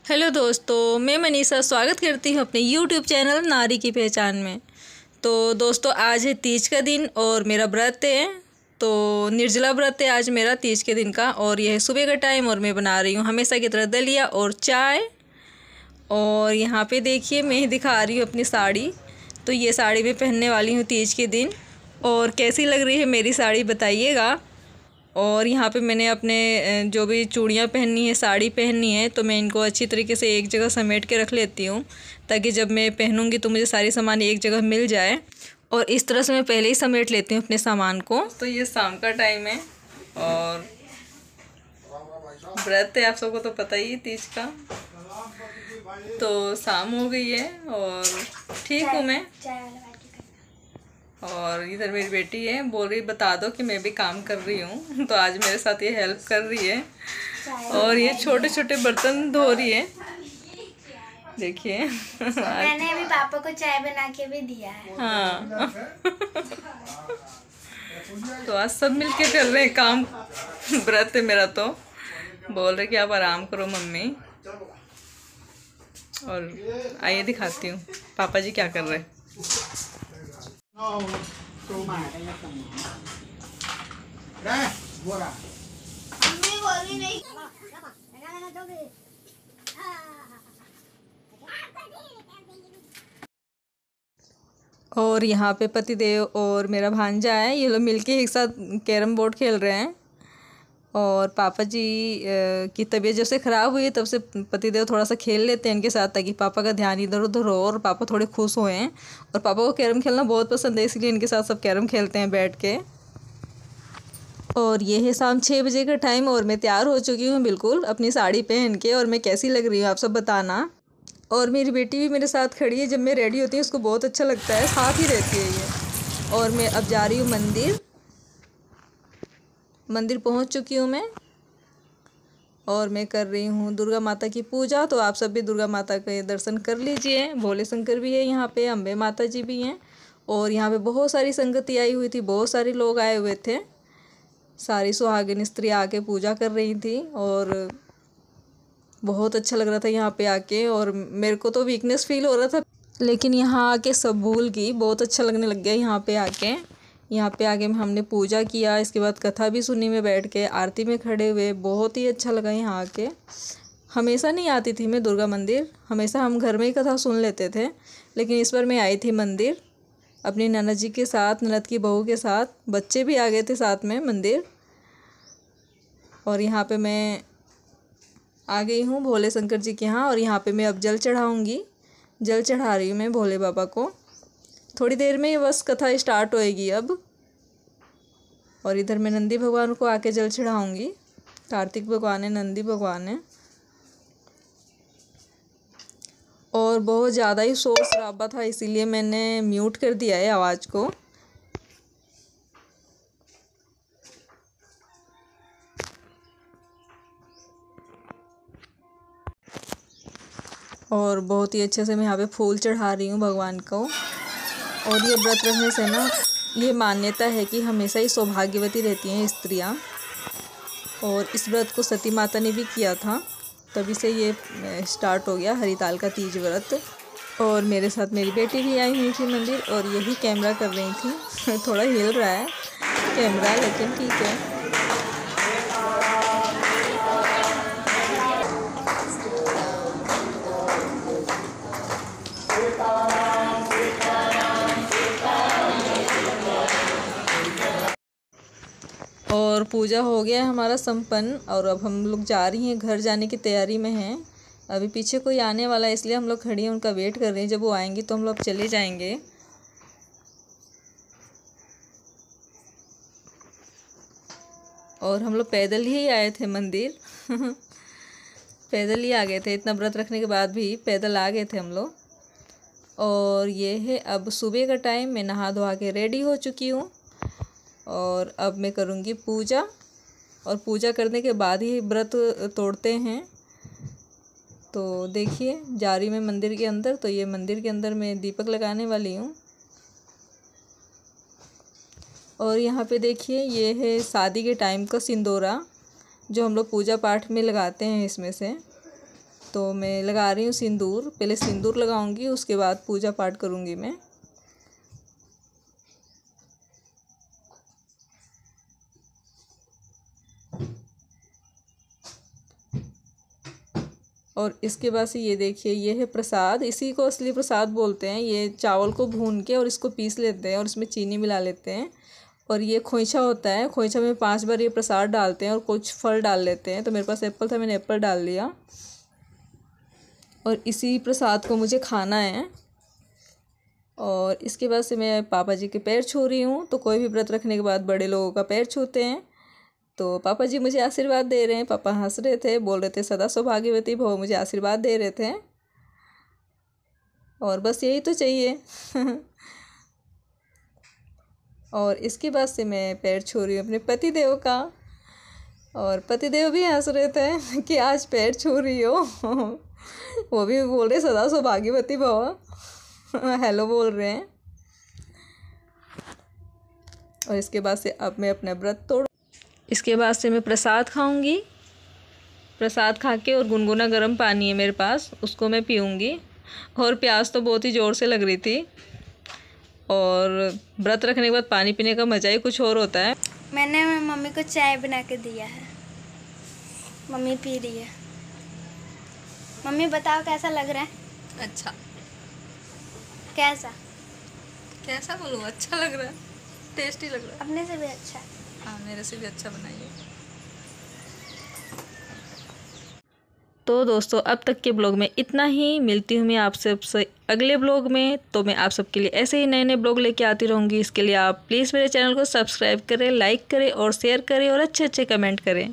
Hello दोस्तों, मैं मनीषा स्वागत करती हूँ अपने यूट्यूब चैनल नारी की पहचान में। तो दोस्तों, आज है तीज का दिन और मेरा व्रत है। तो निर्जला व्रत है आज मेरा तीज के दिन का, और यह है सुबह का टाइम और मैं बना रही हूँ हमेशा की तरह दलिया और चाय। और यहाँ पे देखिए मैं दिखा रही हूँ अपनी साड़ी। तो ये साड़ी मैं पहनने वाली हूँ तीज के दिन, और कैसी लग रही है मेरी साड़ी बताइएगा। और यहाँ पे मैंने अपने जो भी चूड़ियाँ पहननी है, साड़ी पहननी है, तो मैं इनको अच्छी तरीके से एक जगह समेट के रख लेती हूँ, ताकि जब मैं पहनूँगी तो मुझे सारी सामान एक जगह मिल जाए। और इस तरह से मैं पहले ही समेट लेती हूँ अपने सामान को। तो ये शाम का टाइम है और व्रत है, आप सबको तो पता ही है तीज का। तो शाम हो गई है और ठीक हूँ मैं। और इधर मेरी बेटी है, बोल रही बता दो कि मैं भी काम कर रही हूँ। तो आज मेरे साथ ये हेल्प कर रही है और ये छोटे छोटे बर्तन धो रही है। देखिए मैंने अभी पापा को चाय बना के भी दिया है। हाँ तो आज सब मिलके कर रहे हैं काम। व्रत है मेरा, तो बोल रहे कि आप आराम करो मम्मी। और आइए दिखाती हूँ पापा जी क्या कर रहे हैं। और यहाँ पे पतिदेव और मेरा भांजा है, ये लोग मिलके एक साथ कैरम बोर्ड खेल रहे हैं। और पापा जी की तबीयत जब से ख़राब हुई है तब से पतिदेव थोड़ा सा खेल लेते हैं इनके साथ, ताकि पापा का ध्यान इधर उधर हो और पापा थोड़े खुश हुए हैं। और पापा को कैरम खेलना बहुत पसंद है, इसलिए इनके साथ सब कैरम खेलते हैं बैठ के। और ये है शाम 6 बजे का टाइम और मैं तैयार हो चुकी हूँ बिल्कुल अपनी साड़ी पहन के। और मैं कैसी लग रही हूँ आप सब बताना। और मेरी बेटी भी मेरे साथ खड़ी है, जब मैं रेडी होती हूँ उसको बहुत अच्छा लगता है, साथ ही रहती है ये। और मैं अब जा रही हूँ मंदिर पहुँच चुकी हूँ मैं। और मैं कर रही हूँ दुर्गा माता की पूजा। तो आप सब भी दुर्गा माता के दर्शन कर लीजिए। भोले शंकर भी है यहाँ पे, अम्बे माता जी भी हैं। और यहाँ पे बहुत सारी संगति आई हुई थी, बहुत सारे लोग आए हुए थे। सारी सुहागिन स्त्री आके पूजा कर रही थी और बहुत अच्छा लग रहा था यहाँ पे आके। और मेरे को तो वीकनेस फील हो रहा था, लेकिन यहाँ आके सब भूल गई, बहुत अच्छा लगने लग गया यहाँ पे आके। यहाँ पे आके हमने पूजा किया, इसके बाद कथा भी सुनी में बैठ के, आरती में खड़े हुए, बहुत ही अच्छा लगा यहाँ आके। हमेशा नहीं आती थी मैं दुर्गा मंदिर, हमेशा हम घर में ही कथा सुन लेते थे, लेकिन इस बार मैं आई थी मंदिर अपनी ननद जी के साथ, ननद की बहू के साथ, बच्चे भी आ गए थे साथ में मंदिर। और यहाँ पे मैं आ गई हूँ भोले शंकर जी के यहाँ। और यहाँ पे मैं अब जल चढ़ाऊँगी, जल चढ़ा रही हूँ मैं भोले बाबा को। थोड़ी देर में बस कथा स्टार्ट होएगी अब। और इधर मैं नंदी भगवान को आके जल चढ़ाऊँगी। कार्तिक भगवान है, नंदी भगवान है। और बहुत ज़्यादा ही शोर शराबा था, इसीलिए मैंने म्यूट कर दिया है आवाज़ को। और बहुत ही अच्छे से मैं यहाँ पे फूल चढ़ा रही हूँ भगवान को। और ये व्रत रखने से ना, ये मान्यता है कि हमेशा ही सौभाग्यवती रहती हैं स्त्रियाँ। और इस व्रत को सती माता ने भी किया था, तभी से ये स्टार्ट हो गया हरिताल का तीज व्रत। और मेरे साथ मेरी बेटी भी आई हुई थी मंदिर, और यही कैमरा कर रही थी। थोड़ा हिल रहा है कैमरा, लेकिन ठीक है। और पूजा हो गया है हमारा संपन्न, और अब हम लोग जा रही हैं, घर जाने की तैयारी में हैं। अभी पीछे कोई आने वाला है, इसलिए हम लोग खड़ी हैं, उनका वेट कर रहे हैं। जब वो आएंगे तो हम लोग चले जाएंगे। और हम लोग पैदल ही आए थे मंदिर। पैदल ही आ गए थे, इतना व्रत रखने के बाद भी पैदल आ गए थे हम लोग। और ये है अब सुबह का टाइम, मैं नहा धोआ के रेडी हो चुकी हूँ। और अब मैं करूँगी पूजा, और पूजा करने के बाद ही व्रत तोड़ते हैं। तो देखिए जा रही मैं मंदिर के अंदर। तो ये मंदिर के अंदर मैं दीपक लगाने वाली हूँ। और यहाँ पे देखिए ये है शादी के टाइम का सिंदूरा, जो हम लोग पूजा पाठ में लगाते हैं इसमें से। तो मैं लगा रही हूँ सिंदूर। पहले सिंदूर लगाऊंगी, उसके बाद पूजा पाठ करूँगी मैं। और इसके बाद से ये देखिए, ये है प्रसाद। इसी को असली प्रसाद बोलते हैं। ये चावल को भून के और इसको पीस लेते हैं और इसमें चीनी मिला लेते हैं। और ये खोइचा होता है, खोइचा में 5 बार ये प्रसाद डालते हैं और कुछ फल डाल लेते हैं। तो मेरे पास एप्पल था, मैंने एप्पल डाल लिया। और इसी प्रसाद को मुझे खाना है। और इसके बाद से मैं पापा जी के पैर छू रही हूँ। तो कोई भी व्रत रखने के बाद बड़े लोगों का पैर छूते हैं। तो पापा जी मुझे आशीर्वाद दे रहे हैं। पापा हंस रहे थे, बोल रहे थे सदा सौभाग्यवती भव, मुझे आशीर्वाद दे रहे थे। और बस यही तो चाहिए। और इसके बाद से मैं पैर छू रही हूँ अपने पतिदेव का। और पतिदेव भी हंस रहे थे कि आज पैर छू रही हो। वो भी बोल रहे सदा सौभाग्यवती भव, हेलो बोल रहे हैं। और इसके बाद से अब मैं अपना व्रत तोड़, इसके बाद से मैं प्रसाद खाऊंगी। प्रसाद खा के और गुनगुना गर्म पानी है मेरे पास, उसको मैं पीऊँगी। और प्यास तो बहुत ही ज़ोर से लग रही थी। और व्रत रखने के बाद पानी पीने का मज़ा ही कुछ और होता है। मैंने मम्मी को चाय बना के दिया है, मम्मी पी रही है। मम्मी बताओ कैसा लग रहा है? अच्छा। कैसा कैसा बोलूँ? अच्छा लग रहा है, टेस्टी लग रहा है। अपने से भी अच्छा है। हाँ, मेरे से भी अच्छा बनाइए। तो दोस्तों, अब तक के ब्लॉग में इतना ही। मिलती हूँ मैं आप सबसे अगले ब्लॉग में। तो मैं आप सबके लिए ऐसे ही नए नए ब्लॉग लेके आती रहूँगी। इसके लिए आप प्लीज़ मेरे चैनल को सब्सक्राइब करें, लाइक करें और शेयर करें और अच्छे अच्छे कमेंट करें।